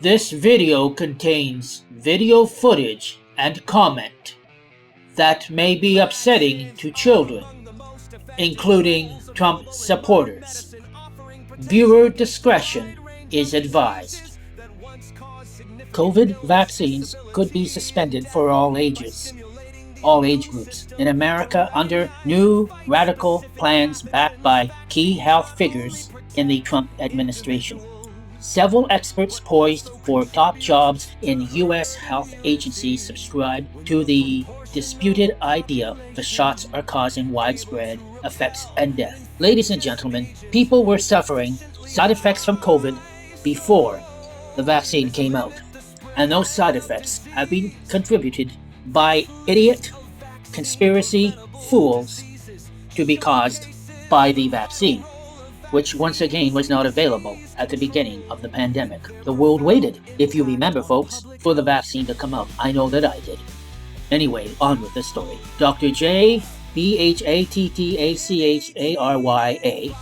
This video contains video footage and comment that may be upsetting to children, including Trump supporters. Viewer discretion is advised. COVID vaccines could be suspended for all age groups in America under new radical plans backed by key health figures in the Trump administration. Several experts poised for top jobs in U.S. health agencies subscribe to the disputed idea the shots are causing widespread effects and death. Ladies and gentlemen, people were suffering side effects from COVID before the vaccine came out, and those side effects have been contributed by idiot conspiracy fools to be caused by the vaccine, which once again was not available at the beginning of the pandemic. The world waited, if you remember, folks, for the vaccine to come out. I know that I did. Anyway, on with the story. Dr. J. Bhattacharya,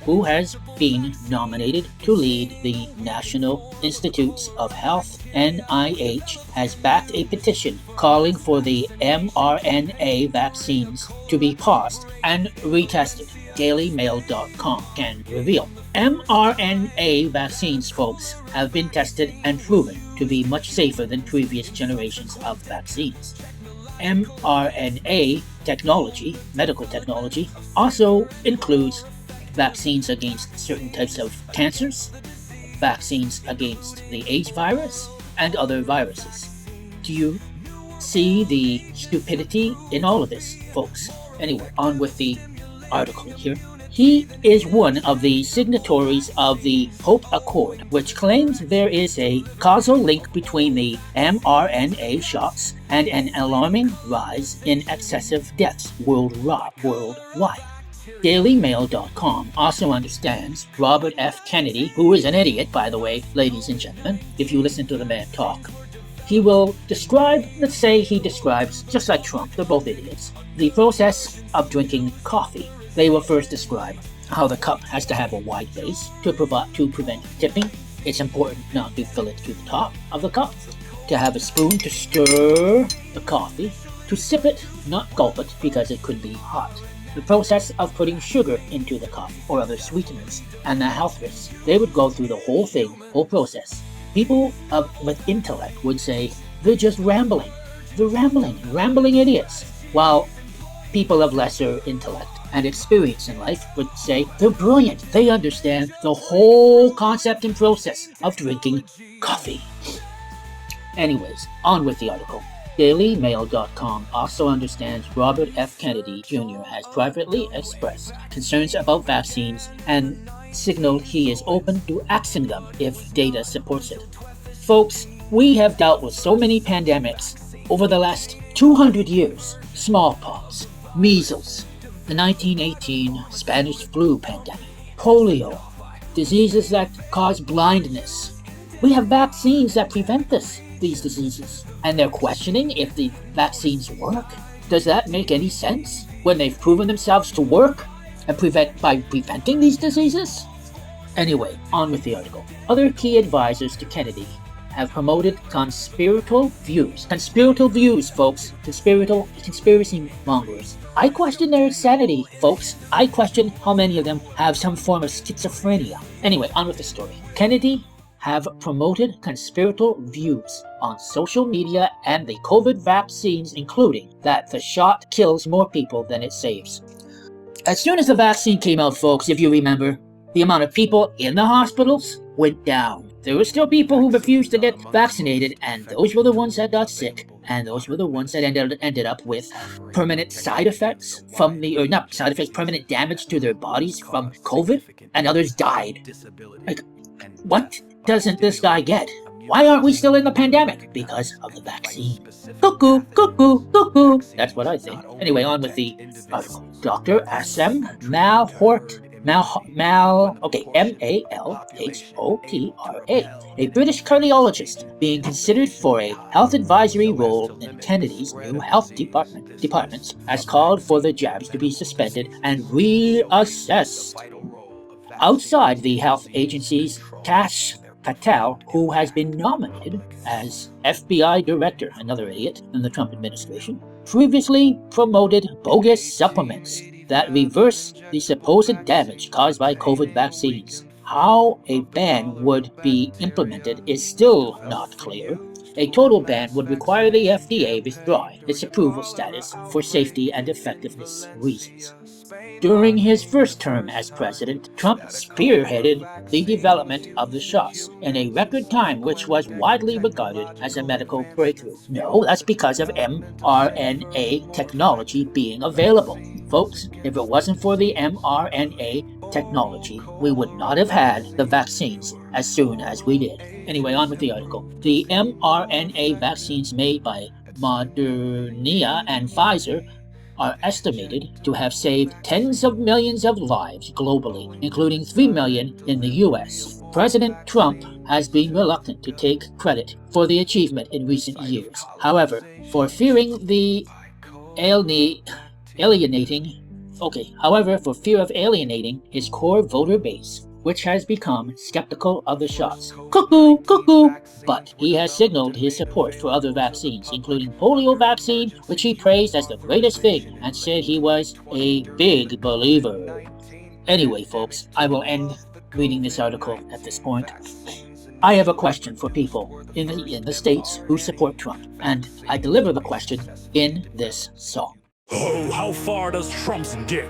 who has been nominated to lead the National Institutes of Health, NIH, has backed a petition calling for the mRNA vaccines to be paused and retested. DailyMail.com can reveal. mRNA vaccines, folks, have been tested and proven to be much safer than previous generations of vaccines. mRNA technology, medical technology, also includes vaccines against certain types of cancers, vaccines against the AIDS virus, and other viruses. Do you see the stupidity in all of this, folks? Anyway, on with the article here. He is one of the signatories of the Hope Accord, which claims there is a causal link between the mRNA shots and an alarming rise in excessive deaths worldwide. DailyMail.com also understands Robert F. Kennedy, who is an idiot, by the way, ladies and gentlemen, if you listen to the man talk. He will describe, let's say he describes, just like Trump, they're both idiots, the process of drinking coffee. They will first describe how the cup has to have a wide base to prevent tipping. It's important not to fill it to the top of the cup, to have a spoon to stir the coffee, to sip it, not gulp it, because it could be hot. The process of putting sugar into the coffee or other sweeteners, and the health risks. They would go through the whole whole process. People with intellect would say, they're just rambling. They're rambling idiots. While people of lesser intellect and experience in life would say, they're brilliant. They understand the whole concept and process of drinking coffee. Anyways, on with the article. DailyMail.com also understands Robert F. Kennedy Jr. has privately expressed concerns about vaccines and signaled he is open to axing them if data supports it. Folks, we have dealt with so many pandemics over the last 200 years. Smallpox, measles, the 1918 Spanish flu pandemic, polio, diseases that cause blindness. We have vaccines that prevent these diseases, and they're questioning if the vaccines work. Does that make any sense when they've proven themselves to work and preventing these diseases? Anyway, on with the article. Other key advisors to Kennedy have promoted conspiratorial views. Conspiratorial views, folks. Conspiracy mongers. I question their insanity, folks. I question how many of them have some form of schizophrenia. Anyway, on with the story. Kennedy have promoted conspiratorial views on social media and the COVID vaccines, including that the shot kills more people than it saves. As soon as the vaccine came out, folks, if you remember, the amount of people in the hospitals went down. There were still people who refused to get vaccinated, and those were the ones that got sick, and those were the ones that ended up with permanent side effects from permanent damage to their bodies from COVID, and others died. Like, what doesn't this guy get? Why aren't we still in the pandemic? Because of the vaccine. Cuckoo, cuckoo, cuckoo. That's what I think. Anyway, on with the article. Dr. Assem Malhotra, Malhotra, a British cardiologist being considered for a health advisory role in Kennedy's new health department, has called for the jabs to be suspended and reassessed. Outside the health agency's cash Patel, who has been nominated as FBI director, another idiot in the Trump administration, previously promoted bogus supplements that reverse the supposed damage caused by COVID vaccines. How a ban would be implemented is still not clear. A total ban would require the FDA withdraw its approval status for safety and effectiveness reasons. During his first term as president, Trump spearheaded the development of the shots in a record time, which was widely regarded as a medical breakthrough. No, that's because of mRNA technology being available. Folks, if it wasn't for the mRNA technology, we would not have had the vaccines as soon as we did. Anyway, on with the article. The mRNA vaccines made by Moderna and Pfizer are estimated to have saved tens of millions of lives globally, including 3 million in the US. President Trump has been reluctant to take credit for the achievement in recent years. However, for fear of alienating his core voter base, which has become skeptical of the shots. Cuckoo, cuckoo! But he has signaled his support for other vaccines, including polio vaccine, which he praised as the greatest thing and said he was a big believer. Anyway, folks, I will end reading this article at this point. I have a question for people in the states who support Trump, and I deliver the question in this song. Oh, how far does Trump's dick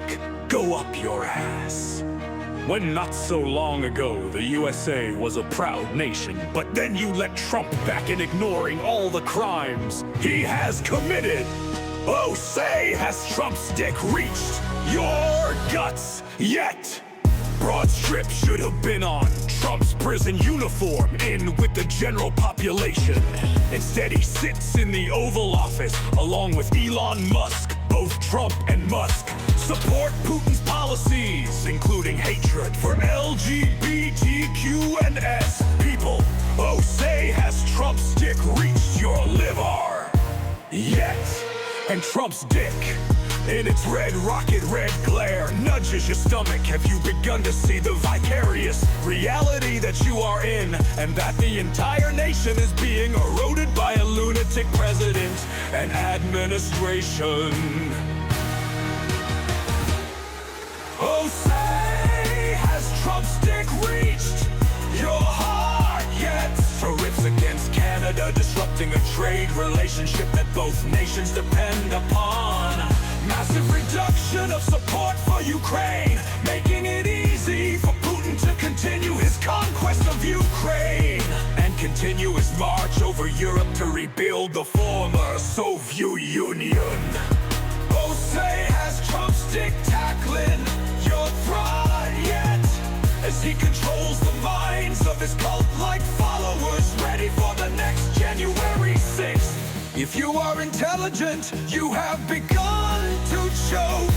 go up your ass? When not so long ago, the USA was a proud nation, but then you let Trump back in, ignoring all the crimes he has committed. Oh, say, has Trump's dick reached your guts yet? Broad strip should have been on Trump's prison uniform, in with the general population. Instead, he sits in the Oval Office along with Elon Musk. Both Trump and Musk support Putin's policies, including hatred for LGBTQ and S people. Oh, say, has Trump's dick reached your liver yet? And Trump's dick, in its red rocket red glare, nudges your stomach. Have you begun to see the vicarious reality that you are in, and that the entire nation is being eroded by a lunatic president and administration? Oh, say, has Trump's dick reached your heart yet? Tariffs against Canada, disrupting a trade relationship that both nations depend upon. Massive reduction of support for Ukraine, making it easy for Putin to continue his conquest of Ukraine and continue his march over Europe to rebuild the former Soviet Union. Oh, say, has Trump's dick tackling your throat yet? As he controls the minds of his cult-like followers, ready for the next January 6th. If you are intelligent, you have begun to choke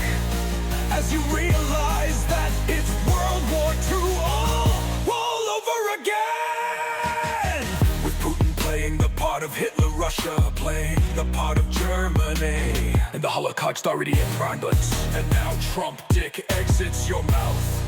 as you realize that it's World War II all over again. With Putin playing the part of Hitler, Russia playing the part of Germany, and the Holocaust already in progress. And now Trump dick exits your mouth.